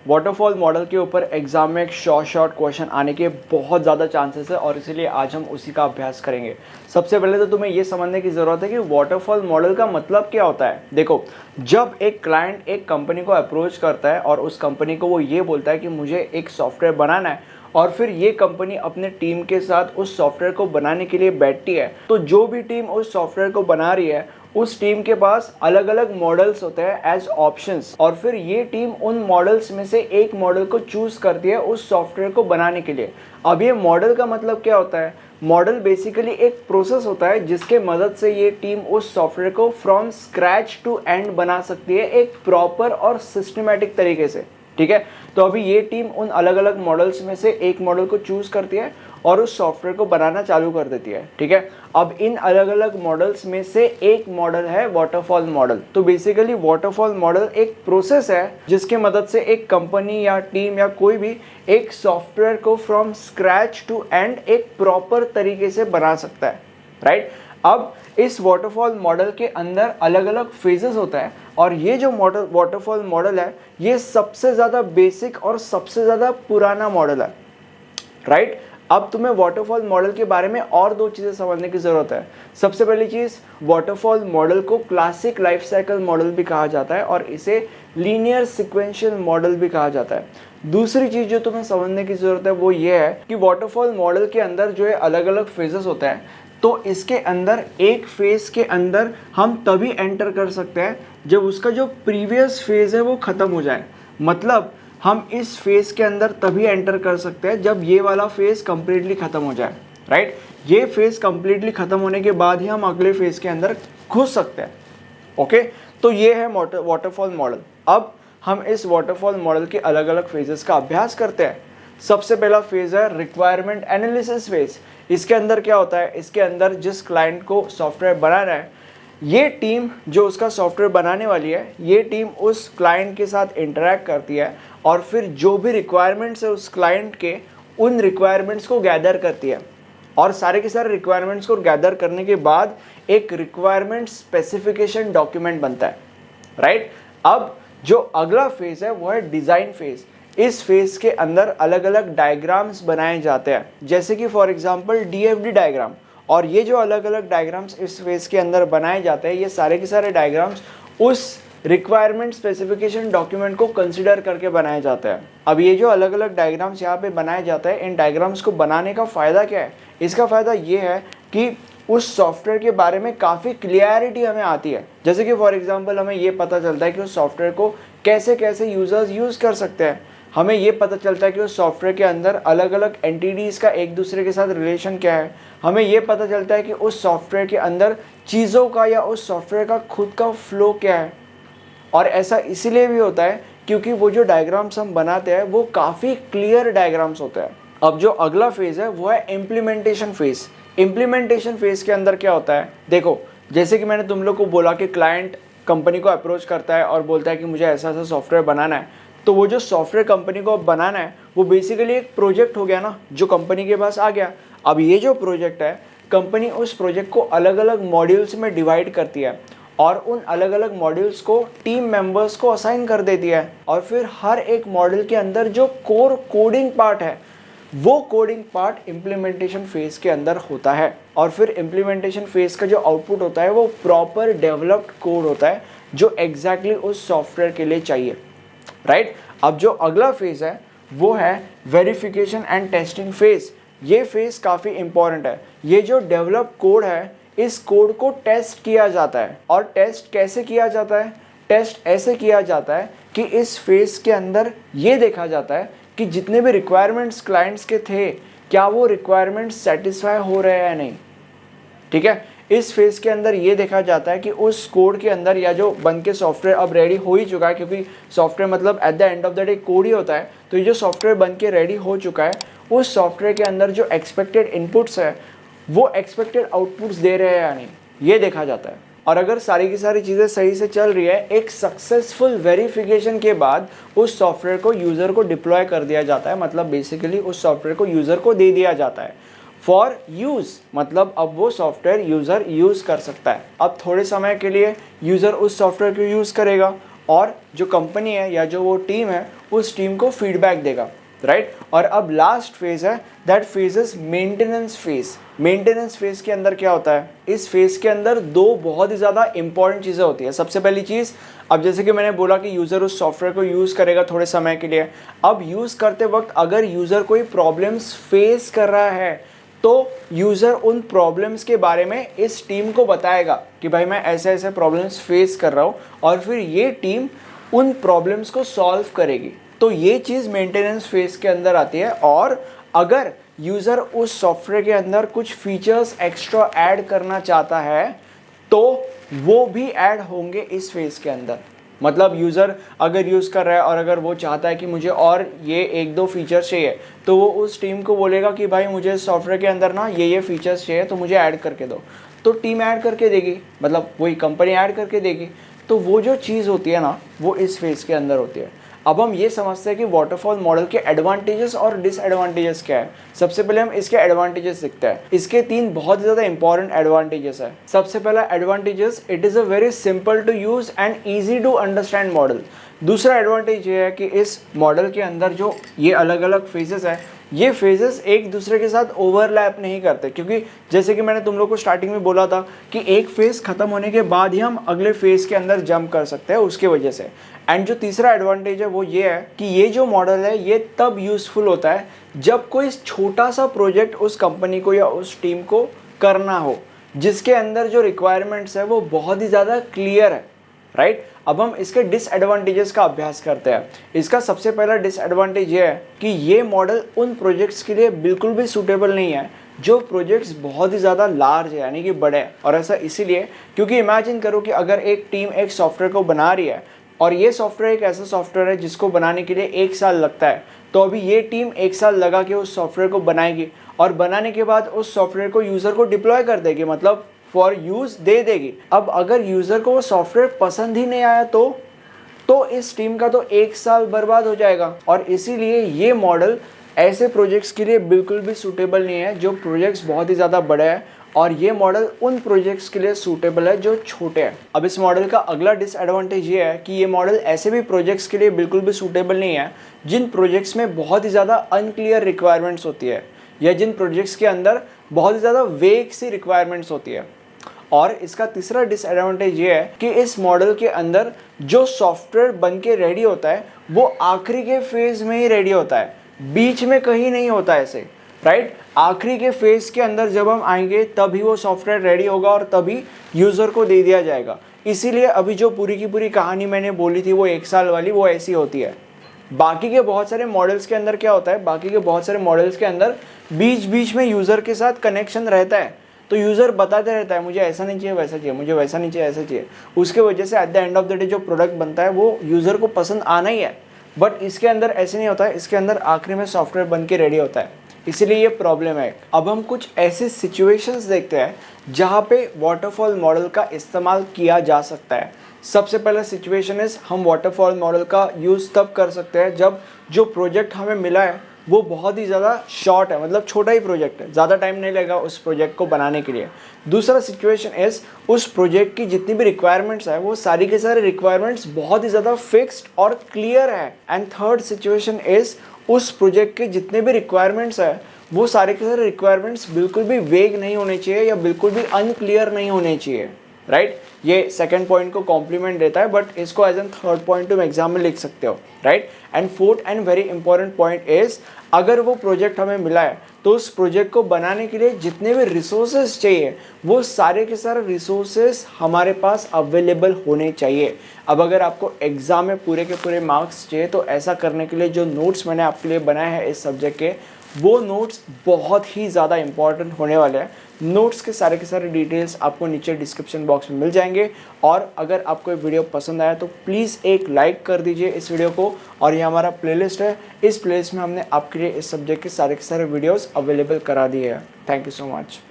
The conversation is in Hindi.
वाटरफॉल मॉडल के ऊपर एग्जाम में एक शॉर्ट क्वेश्चन आने के बहुत ज़्यादा चांसेस है और इसीलिए आज हम उसी का अभ्यास करेंगे। सबसे पहले तो तुम्हें ये समझने की ज़रूरत है कि वाटरफॉल मॉडल का मतलब क्या होता है। देखो, जब एक क्लाइंट एक कंपनी को अप्रोच करता है और उस कंपनी को वो ये बोलता है कि मुझे एक सॉफ्टवेयर बनाना है और फिर ये कंपनी अपने टीम के साथ उस सॉफ्टवेयर को बनाने के लिए बैठती है, तो जो भी टीम उस सॉफ्टवेयर को बना रही है उस टीम के पास अलग अलग मॉडल्स होते हैं एज ऑप्शंस, और फिर ये टीम उन मॉडल्स में से एक मॉडल को चूज करती है उस सॉफ्टवेयर को बनाने के लिए। अब ये मॉडल का मतलब क्या होता है? मॉडल बेसिकली एक प्रोसेस होता है जिसके मदद से ये टीम उस सॉफ्टवेयर को फ्रॉम स्क्रैच टू एंड बना सकती है एक प्रॉपर और सिस्टमेटिक तरीके से। ठीक है, तो अभी ये टीम उन अलग अलग मॉडल्स में से एक मॉडल को चूज करती है और उस सॉफ्टवेयर को बनाना चालू कर देती है। ठीक है, अब इन अलग अलग मॉडल्स में से एक मॉडल है वाटरफॉल मॉडल। तो बेसिकली वाटरफॉल मॉडल एक प्रोसेस है जिसके मदद से एक कंपनी या टीम या कोई भी एक सॉफ्टवेयर को फ्रॉम स्क्रैच टू एंड एक प्रॉपर तरीके से बना सकता है। राइट, अब इस वाटरफॉल मॉडल के अंदर अलग अलग फेजेस होता है और ये जो मॉडल वाटरफॉल मॉडल है ये सबसे ज़्यादा बेसिक और सबसे ज़्यादा पुराना मॉडल है। राइट, अब तुम्हें वाटरफॉल मॉडल के बारे में और दो चीज़ें समझने की ज़रूरत है। सबसे पहली चीज़, वाटरफॉल मॉडल को क्लासिक लाइफ साइकिल मॉडल भी कहा जाता है और इसे लीनियर सिक्वेंशियल मॉडल भी कहा जाता है। दूसरी चीज़ जो तुम्हें समझने की ज़रूरत है वो ये है कि वाटरफॉल मॉडल के अंदर जो है अलग अलग फेजेस होते हैं, तो इसके अंदर एक फेज़ के अंदर हम तभी एंटर कर सकते हैं जब उसका जो प्रीवियस फेज़ है वो ख़त्म हो जाए। मतलब हम इस फेज़ के अंदर तभी एंटर कर सकते हैं जब ये वाला फेज़ कम्प्लीटली ख़त्म हो जाए। राइट, ये फेज़ कम्प्लीटली ख़त्म होने के बाद ही हम अगले फेज़ के अंदर घुस सकते हैं। ओके, तो ये है वाटरफॉल मॉडल। अब हम इस वाटरफॉल मॉडल के अलग अलग फेजेस का अभ्यास करते हैं। सबसे पहला फेज़ है रिक्वायरमेंट एनालिसिस फेज़। इसके अंदर क्या होता है? इसके अंदर जिस क्लाइंट को सॉफ्टवेयर बनाना है, ये टीम जो उसका सॉफ्टवेयर बनाने वाली है, ये टीम उस क्लाइंट के साथ इंटरेक्ट करती है और फिर जो भी रिक्वायरमेंट्स है उस क्लाइंट के, उन रिक्वायरमेंट्स को गैदर करती है और सारे के सारे रिक्वायरमेंट्स को गैदर करने के बाद एक रिक्वायरमेंट स्पेसिफिकेशन डॉक्यूमेंट बनता है। राइट, अब जो अगला फेज़ है वो है डिज़ाइन फेज़। इस फेज़ के अंदर अलग अलग डायग्राम्स बनाए जाते हैं, जैसे कि फॉर एग्जांपल डीएफडी डायग्राम। और ये जो अलग अलग डायग्राम्स इस फेज़ के अंदर बनाए जाते हैं, ये सारे के सारे डायग्राम्स उस रिक्वायरमेंट स्पेसिफिकेशन डॉक्यूमेंट को कंसिडर करके बनाए जाते हैं। अब ये जो अलग अलग डायग्राम्स यहाँ पे बनाए जाते हैं, इन डायग्राम्स को बनाने का फ़ायदा क्या है? इसका फ़ायदा ये है कि उस सॉफ्टवेयर के बारे में काफ़ी क्लियरिटी हमें आती है। जैसे कि फॉर एग्जांपल हमें ये पता चलता है कि उस सॉफ्टवेयर को कैसे कैसे यूज़र्स यूज़ कर सकते हैं। हमें ये पता चलता है कि उस सॉफ्टवेयर के अंदर अलग अलग एंटिटीज़ का एक दूसरे के साथ रिलेशन क्या है। हमें ये पता चलता है कि उस सॉफ्टवेयर के अंदर चीज़ों का या उस सॉफ्टवेयर का खुद का फ्लो क्या है। और ऐसा इसीलिए भी होता है क्योंकि वो जो डायग्राम्स हम बनाते हैं वो काफ़ी क्लियर डायग्राम्स होते हैं। अब जो अगला फेज़ है वो है इम्प्लीमेंटेशन फेज़। इम्प्लीमेंटेशन फेज़ के अंदर क्या होता है? देखो, जैसे कि मैंने तुम लोग को बोला कि क्लाइंट कंपनी को अप्रोच करता है और बोलता है कि मुझे ऐसा ऐसा सॉफ्टवेयर बनाना है, तो वो जो सॉफ्टवेयर कंपनी को बनाना है वो बेसिकली एक प्रोजेक्ट हो गया ना, जो कंपनी के पास आ गया। अब ये जो प्रोजेक्ट है, कंपनी उस प्रोजेक्ट को अलग अलग मॉड्यूल्स में डिवाइड करती है और उन अलग अलग मॉड्यूल्स को टीम मेंबर्स को असाइन कर देती है और फिर हर एक मॉड्यूल के अंदर जो कोर कोडिंग पार्ट है, वो कोडिंग पार्ट इम्प्लीमेंटेशन फेज़ के अंदर होता है। और फिर इम्प्लीमेंटेशन फेज़ का जो आउटपुट होता है वो प्रॉपर डेवलप्ड कोड होता है जो एग्जैक्टली उस सॉफ्टवेयर के लिए चाहिए। राइट, अब जो अगला फेज़ है वो है वेरिफिकेशन एंड टेस्टिंग फेज़। ये फेज़ काफ़ी इंपॉर्टेंट है। ये जो डेवलप्ड कोड है, इस कोड को टेस्ट किया जाता है। और टेस्ट कैसे किया जाता है? टेस्ट ऐसे किया जाता है कि इस फेज़ के अंदर ये देखा जाता है कि जितने भी रिक्वायरमेंट्स क्लाइंट्स के थे, क्या वो रिक्वायरमेंट्स सेटिस्फाई हो रहे हैं या नहीं। ठीक है, इस फेज़ के अंदर ये देखा जाता है कि उस कोड के अंदर या जो बन के सॉफ्टवेयर अब रेडी हो ही चुका है, क्योंकि सॉफ्टवेयर मतलब at the end of the day code ही होता है। तो ये जो सॉफ्टवेयर बन के रेडी हो चुका है, उस सॉफ्टवेयर के अंदर जो एक्सपेक्टेड इनपुट्स है वो एक्सपेक्टेड आउटपुट्स दे रहे हैं या नहीं, ये देखा जाता है। और अगर सारी की सारी चीज़ें सही से चल रही है, एक सक्सेसफुल वेरिफिकेशन के बाद उस सॉफ्टवेयर को यूज़र को डिप्लॉय कर दिया जाता है। मतलब बेसिकली उस सॉफ्टवेयर को यूज़र को दे दिया जाता है फॉर यूज़। मतलब अब वो सॉफ्टवेयर यूज़र यूज़ कर सकता है। अब थोड़े समय के लिए यूज़र उस सॉफ्टवेयर को यूज़ करेगा और जो कंपनी है या जो वो टीम है उस टीम को फीडबैक देगा, राइट। और अब लास्ट फेज है, that phase is maintenance phase. Maintenance phase के अंदर क्या होता है, इस फेज के अंदर दो बहुत ही ज़्यादा इंपॉर्टेंट चीज़ें होती है। सबसे पहली चीज़, अब जैसे कि मैंने बोला कि यूज़र उस सॉफ्टवेयर को यूज़ करेगा थोड़े समय के लिए। अब यूज़ करते वक्त अगर यूज़र कोई प्रॉब्लम्स फेस कर रहा है तो यूज़र उन प्रॉब्लम्स के बारे में इस टीम को बताएगा कि भाई मैं ऐसे ऐसे प्रॉब्लम्स फेस कर रहा हूँ, और फिर ये टीम उन प्रॉब्लम्स को सॉल्व करेगी। तो ये चीज़ मेंटेनेंस फेज के अंदर आती है। और अगर यूज़र उस सॉफ्टवेयर के अंदर कुछ फीचर्स एक्स्ट्रा ऐड करना चाहता है तो वो भी ऐड होंगे इस फेज के अंदर। मतलब यूज़र अगर यूज़ कर रहा है और अगर वो चाहता है कि मुझे और ये एक दो फीचर्स चाहिए, तो वो उस टीम को बोलेगा कि भाई मुझे सॉफ्टवेयर के अंदर ना ये फीचर्स चाहिए, तो मुझे ऐड करके दो। तो टीम ऐड करके देगी, मतलब वही कंपनी ऐड करके देगी। तो वो जो चीज़ होती है ना, वो इस फेज़ के अंदर होती है। अब हम ये समझते हैं कि वाटरफॉल मॉडल के एडवांटेजेस और डिसएडवांटेजेस क्या है। सबसे पहले हम इसके एडवांटेजेस देखते हैं। इसके 3 बहुत ज़्यादा इंपॉर्टेंट एडवांटेजेस है। सबसे पहला advantages, it is a very simple to use and easy to understand model. दूसरा एडवांटेज ये है कि इस मॉडल के अंदर जो ये अलग अलग फेजेस है, ये फेजेस एक दूसरे के साथ ओवरलैप नहीं करते, क्योंकि जैसे कि मैंने तुम लोग को स्टार्टिंग में बोला था कि एक फेज़ ख़त्म होने के बाद ही हम अगले फेज़ के अंदर जंप कर सकते हैं उसके वजह से। एंड जो तीसरा एडवांटेज है वो ये है कि ये जो मॉडल है ये तब यूज़फुल होता है जब कोई छोटा सा प्रोजेक्ट उस कंपनी को या उस टीम को करना हो, जिसके अंदर जो रिक्वायरमेंट्स है वो बहुत ही ज़्यादा क्लियर है, राइट। अब हम इसके डिसएडवांटेजेस का अभ्यास करते हैं। इसका सबसे पहला डिसएडवांटेज ये है कि ये मॉडल उन प्रोजेक्ट्स के लिए बिल्कुल भी सूटेबल नहीं है जो प्रोजेक्ट्स बहुत ही ज़्यादा लार्ज है, यानी कि बड़े हैं। और ऐसा इसीलिए क्योंकि इमेजिन करो कि अगर एक टीम एक सॉफ्टवेयर को बना रही है और ये सॉफ्टवेयर एक ऐसा सॉफ्टवेयर है जिसको बनाने के लिए 1 साल लगता है, तो अभी ये टीम 1 साल लगा के उस सॉफ्टवेयर को बनाएगी और बनाने के बाद उस सॉफ्टवेयर को यूज़र को डिप्लॉय कर देगी, मतलब फॉर यूज़ दे देगी। अब अगर यूज़र को वो सॉफ्टवेयर पसंद ही नहीं आया तो इस टीम का तो 1 साल बर्बाद हो जाएगा। और इसीलिए ये मॉडल ऐसे प्रोजेक्ट्स के लिए बिल्कुल भी सूटेबल नहीं है जो प्रोजेक्ट्स बहुत ही ज़्यादा बड़े हैं, और ये मॉडल उन प्रोजेक्ट्स के लिए सूटेबल है जो छोटे हैं। अब इस मॉडल का अगला डिसएडवांटेज ये है कि ये मॉडल ऐसे भी प्रोजेक्ट्स के लिए बिल्कुल भी सूटेबल नहीं है जिन प्रोजेक्ट्स में बहुत ही ज़्यादा अनक्लियर रिक्वायरमेंट्स होती है, या जिन प्रोजेक्ट्स के अंदर बहुत ही ज़्यादा वेग सी रिक्वायरमेंट्स होती है। और इसका तीसरा डिसएडवांटेज ये है कि इस मॉडल के अंदर जो सॉफ्टवेयर बन के रेडी होता है वो आखिरी के फेज में ही रेडी होता है, बीच में कहीं नहीं होता ऐसे, राइट। आखिरी के फेज के अंदर जब हम आएंगे तभी वो सॉफ्टवेयर रेडी होगा और तभी यूज़र को दे दिया जाएगा। इसीलिए अभी जो पूरी की पूरी कहानी मैंने बोली थी वो 1 साल वाली, वो ऐसी होती है। बाकी के बहुत सारे मॉडल्स के अंदर क्या होता है, बाकी के बहुत सारे मॉडल्स के अंदर बीच बीच में यूज़र के साथ कनेक्शन रहता है, तो यूज़र बताते रहता है मुझे ऐसा नहीं चाहिए वैसा चाहिए, मुझे वैसा नहीं चाहिए ऐसा चाहिए। उसके वजह से eight the end of the day जो प्रोडक्ट बनता है वो यूज़र को पसंद आना ही है। बट इसके अंदर ऐसे नहीं होता है, इसके अंदर आखिरी में सॉफ्टवेयर बन के रेडी होता है, इसीलिए ये प्रॉब्लम है। अब हम कुछ ऐसे सिचुएशंस देखते हैं जहाँ पे वाटरफॉल मॉडल का इस्तेमाल किया जा सकता है। सबसे पहला सिचुएशन इज, हम वाटरफॉल मॉडल का यूज़ तब कर सकते हैं जब जो प्रोजेक्ट हमें मिला है वो बहुत ही ज़्यादा शॉर्ट है, मतलब छोटा ही प्रोजेक्ट है, ज़्यादा टाइम नहीं लगेगा उस प्रोजेक्ट को बनाने के लिए। दूसरा सिचुएशन इज, उस प्रोजेक्ट की जितनी भी रिक्वायरमेंट्स है वो सारी के सारे रिक्वायरमेंट्स बहुत ही ज़्यादा फिक्स्ड और क्लियर है। एंड थर्ड सिचुएशन इज, उस प्रोजेक्ट के जितने भी रिक्वायरमेंट्स है वो सारे के सारे रिक्वायरमेंट्स बिल्कुल भी वेग नहीं होने चाहिए या बिल्कुल भी अनक्लियर नहीं होने चाहिए, राइट। ये सेकंड पॉइंट को कॉम्प्लीमेंट देता है, बट इसको एज एन थर्ड पॉइंट तुम एग्जाम में लिख सकते हो, right. And fourth and very important point is, अगर वो प्रोजेक्ट हमें मिला है तो उस प्रोजेक्ट को बनाने के लिए जितने भी रिसोर्सेज चाहिए वो सारे के सारे रिसोर्सेज हमारे पास अवेलेबल होने चाहिए। अब अगर आपको एग्ज़ाम में पूरे के पूरे मार्क्स चाहिए तो ऐसा करने के लिए जो नोट्स मैंने आपके लिए बनाए हैं इस सब्जेक्ट के, वो नोट्स बहुत ही ज़्यादा इंपॉर्टेंट होने वाले हैं। नोट्स के सारे डिटेल्स आपको नीचे डिस्क्रिप्शन बॉक्स में मिल जाएंगे। और अगर आपको ये वीडियो पसंद आया तो प्लीज़ एक लाइक कर दीजिए इस वीडियो को। और ये हमारा प्लेलिस्ट है, इस प्लेलिस्ट में हमने आपके लिए इस सब्जेक्ट के सारे वीडियोस अवेलेबल करा दिए हैं। Thank you so much.